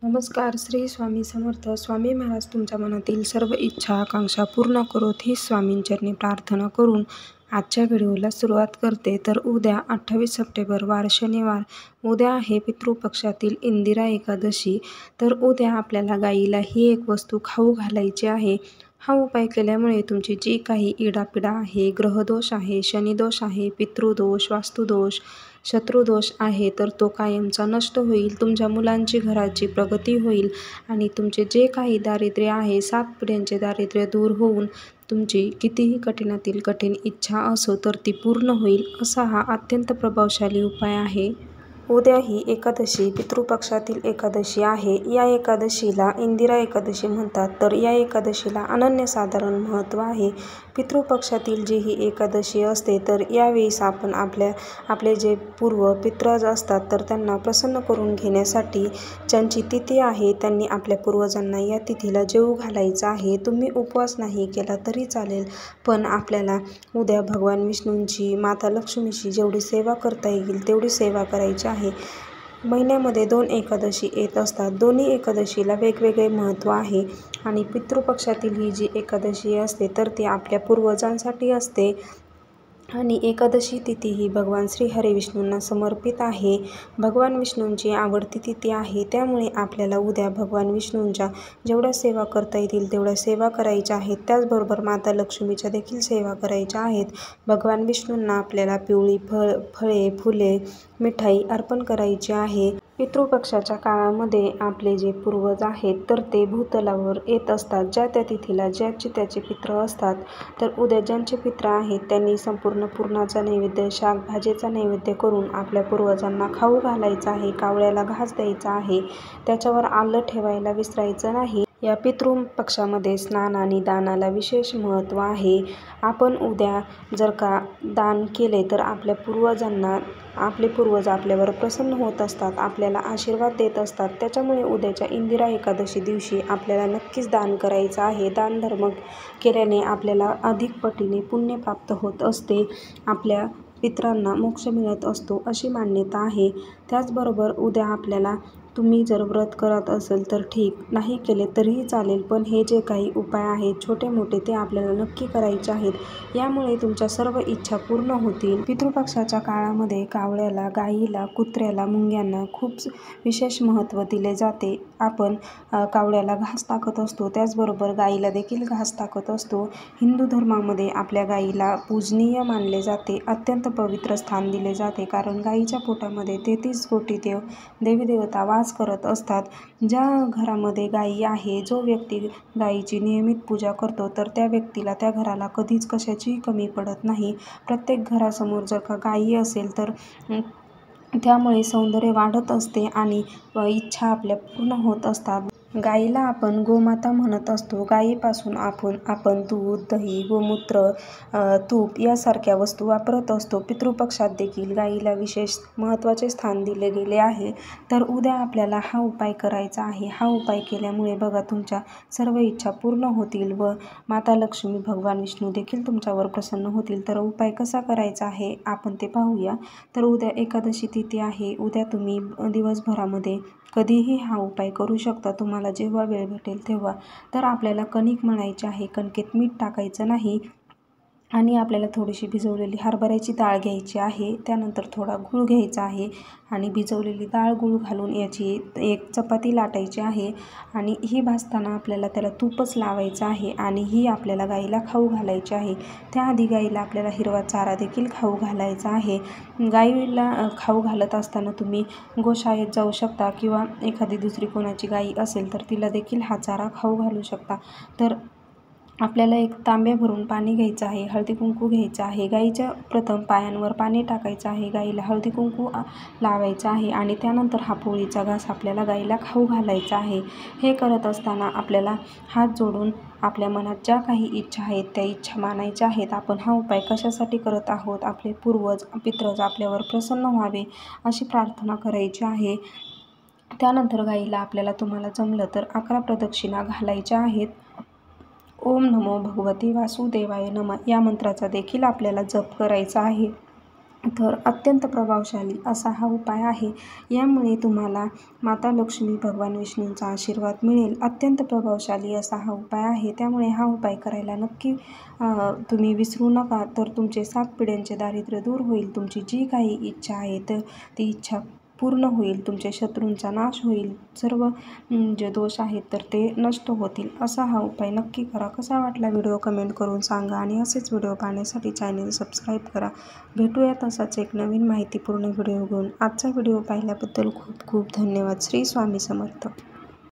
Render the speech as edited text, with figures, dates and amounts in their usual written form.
नमस्कार. श्री स्वामी समर्थ. स्वामी महाराज तुमच्या मनातील सर्व इच्छा आकांक्षा पूर्ण करोत ही स्वामींचरणी प्रार्थना करून आजच्या व्हिडिओला सुरुवात करते. तर उद्या 28 सप्टेंबर वार शनिवार, उद्या आहे पितृपक्षातील इंदिरा एकादशी. तर उद्या आपल्याला गाईला ही एक वस्तू खाऊ घालायची आहे. हा उपाय केल्यामुळे तुमची जी काही इडापिडा आहे, ग्रहदोष आहे, शनिदोष आहे, पितृदोष, वास्तुदोष, शत्रुदोष आहे तर तो कायमचा नष्ट होईल. तुमच्या मुलांची घराची प्रगती होईल आणि तुमचे जे काही दारिद्र्य आहे, 7 पिढ्यांचे दारिद्र्य दूर होऊन तुमची कितीही कठीणातील कठीण इच्छा असो तर ती पूर्ण होईल. असा हा अत्यंत प्रभावशाली उपाय आहे. उद्या ही एकादशी पितृपक्षातील एकादशी आहे. या एकादशीला इंदिरा एकादशी म्हणतात. तर या एकादशीला अनन्यसाधारण महत्त्व आहे. पितृपक्षातील जी ही एकादशी असते तर यावेळेस आपण आपले जे पूर्व पितृज असतात तर त्यांना प्रसन्न करून घेण्यासाठी ज्यांची तिथी आहे त्यांनी आपल्या पूर्वजांना या तिथीला जेवू घालायचं आहे. तुम्ही उपवास नाही केला तरी चालेल, पण आपल्याला उद्या भगवान विष्णूंची, माता लक्ष्मीची जेवढी सेवा करता येईल तेवढी सेवा करायची आहे. महिन्यामध्ये 2 एकादशी येत असतात. दोन्ही एकादशीला वेगवेगळे महत्त्व आहे आणि पितृपक्षातील ही जी एकादशी असते तर ती आपल्या पूर्वजांसाठी असते आणि एकादशी तिथी ही भगवान श्री हरी विष्णूंना समर्पित आहे. भगवान विष्णूंची आवडती तिथी आहे. त्यामुळे आपल्याला उद्या भगवान विष्णूंच्या जेवढ्या सेवा करता येतील तेवढ्या सेवा करायच्या आहेत. त्याचबरोबर माता लक्ष्मीच्या देखील सेवा करायच्या आहेत. भगवान विष्णूंना आपल्याला पिवळी फळे, फुले, मिठाई अर्पण करायची आहे. पितृपक्षाच्या काळामध्ये आपले जे पूर्वज आहेत तर ते भूतलावर येत असतात. ज्या त्या तिथीला ज्याचे त्याचे पितृ असतात. तर उद्या ज्यांचे पितृ आहेत त्यांनी संपूर्ण पुरणाचा नैवेद्य, शाकभाजीचा नैवेद्य करून आपल्या पूर्वजांना खाऊ घालायचा आहे. कावळ्याला घास द्यायचा आहे. त्याच्यावर आलं ठेवायला विसरायचं नाही. या पितृपक्षामध्ये स्नान आणि दानाला विशेष महत्त्व आहे. आपण उद्या जर का दान केले तर आपल्या पूर्वजांना, आपले पूर्वज आपल्यावर प्रसन्न होत असतात, आपल्याला आशीर्वाद देत असतात. त्याच्यामुळे उद्याच्या इंदिरा एकादशी दिवशी आपल्याला नक्कीच दान करायचं आहे. दानधर्म केल्याने आपल्याला अधिक पटीने पुण्य प्राप्त होत असते. आपल्या पितरांना मोक्ष मिळत असतो अशी मान्यता आहे. त्याचबरोबर उद्या आपल्याला, तुम्ही जर व्रत करत असेल तर ठीक, नाही केले तरीही चालेल, पण हे जे काही उपाय आहेत छोटे मोठे ते आपल्याला नक्की करायचे आहेत. यामुळे तुमच्या सर्व इच्छा पूर्ण होतील. पितृपक्षाच्या काळामध्ये कावळ्याला, गाईला, कुत्र्याला, मुंग्यांना खूप विशेष महत्त्व दिले जाते. आपण कावळ्याला घास टाकत असतो, त्याचबरोबर गाईला देखील घास टाकत असतो. हिंदू धर्मामध्ये आपल्या गाईला पूजनीय मानले जाते, अत्यंत पवित्र स्थान दिले जाते, कारण गाईच्या पोटामध्ये 33 कोटी देवी देवता वास करत असतात. ज्या घरामध्ये गाई आहे, जो व्यक्ती गाईची नियमित पूजा करतो तर त्या व्यक्तीला, त्या घराला कधीच कशाचीही कमी पडत नाही. प्रत्येक घरासमोर जर का गाई असेल तर त्यामुळे सौंदर्य वाढत असते आणि इच्छा आपल्या पूर्ण होत असतात. गाईला आपण गोमाता म्हणत असतो. गाईपासून आपण दूध, दही, गोमूत्र, तूप यासारख्या वस्तू वापरत असतो. पितृपक्षात देखील गाईला विशेष महत्त्वाचे स्थान दिले गेले आहे. तर उद्या आपल्याला हा उपाय करायचा आहे. हा उपाय केल्यामुळे बघा तुमच्या सर्व इच्छा पूर्ण होतील व माता लक्ष्मी, भगवान विष्णू देखील तुमच्यावर प्रसन्न होतील. तर उपाय कसा करायचा आहे आपण ते पाहूया. तर उद्या एकादशी तिथी आहे. उद्या तुम्ही दिवसभरामध्ये कधीही हा उपाय करू शकता, तुम्हाला जेव्हा वेळ भेटेल तेव्हा. तर आपल्याला कणिक मळायची आहे. कणकेत मीठ टाकायचं नाही आणि आपल्याला थोडीशी भिजवलेली हरभऱ्याची डाळ घ्यायची आहे. त्यानंतर थोडा गूळ घ्यायचा आहे आणि भिजवलेली डाळ, गूळ घालून याची एक चपाती लाटायची आहे आणि ही भाजताना आपल्याला त्याला तूपच लावायचं आहे आणि ही आपल्याला गाईला खाऊ घालायची आहे. त्याआधी गाईला आपल्याला हिरवा चारा देखील खाऊ घालायचा आहे. गाईला खाऊ घालत असताना तुम्ही गोशाळेत जाऊ शकता किंवा एखादी दुसरी कोणाची गाई असेल तर तिला देखील हा चारा खाऊ घालू शकता. तर आपल्याला एक तांब्या भरून पाणी घ्यायचं आहे, हळदी कुंकू घ्यायचं आहे. गाईच्या प्रथम पायांवर पाणी टाकायचं आहे, गाईला हळदी कुंकू लावायचं आहे आणि त्यानंतर हा पोळीचा घास आपल्याला गाईला खाऊ घालायचा आहे. हे करत असताना आपल्याला हात जोडून आपल्या मनात ज्या काही इच्छा आहेत त्या इच्छा मानायच्या आहेत. आपण हा उपाय कशासाठी करत आहोत, आपले पूर्वज, पितृज आपल्यावर प्रसन्न व्हावे अशी प्रार्थना करायची आहे. त्यानंतर गाईला आपल्याला, तुम्हाला जमलं तर 11 प्रदक्षिणा घालायच्या आहेत. ओम नमो भगवते वासुदेवाय नमः या मंत्राचा देखील आपल्याला जप करायचा आहे. तर अत्यंत प्रभावशाली असा हा उपाय आहे. यामुळे तुम्हाला माता लक्ष्मी, भगवान विष्णूंचा आशीर्वाद मिळेल. अत्यंत प्रभावशाली असा हा उपाय आहे. त्यामुळे हा उपाय करायला नक्की तुम्ही विसरू नका. तर तुमचे 7 पिढ्यांचे दारिद्र्य दूर होईल. तुमची जी काही इच्छा आहे तर ती इच्छा पूर्ण होईल. तुमच्या शत्रूंचा नाश होईल. सर्व जे दोष आहेत तर ते नष्ट होतील. असा हा उपाय नक्की करा. कसा वाटला व्हिडिओ कमेंट करून सांगा आणि असेच व्हिडिओ पाहण्यासाठी चॅनल सबस्क्राईब करा. भेटूयात असाच एक नवीन माहितीपूर्ण व्हिडिओ घेऊन. आजचा व्हिडिओ पाहिल्याबद्दल खूप खूप धन्यवाद. श्री स्वामी समर्थ.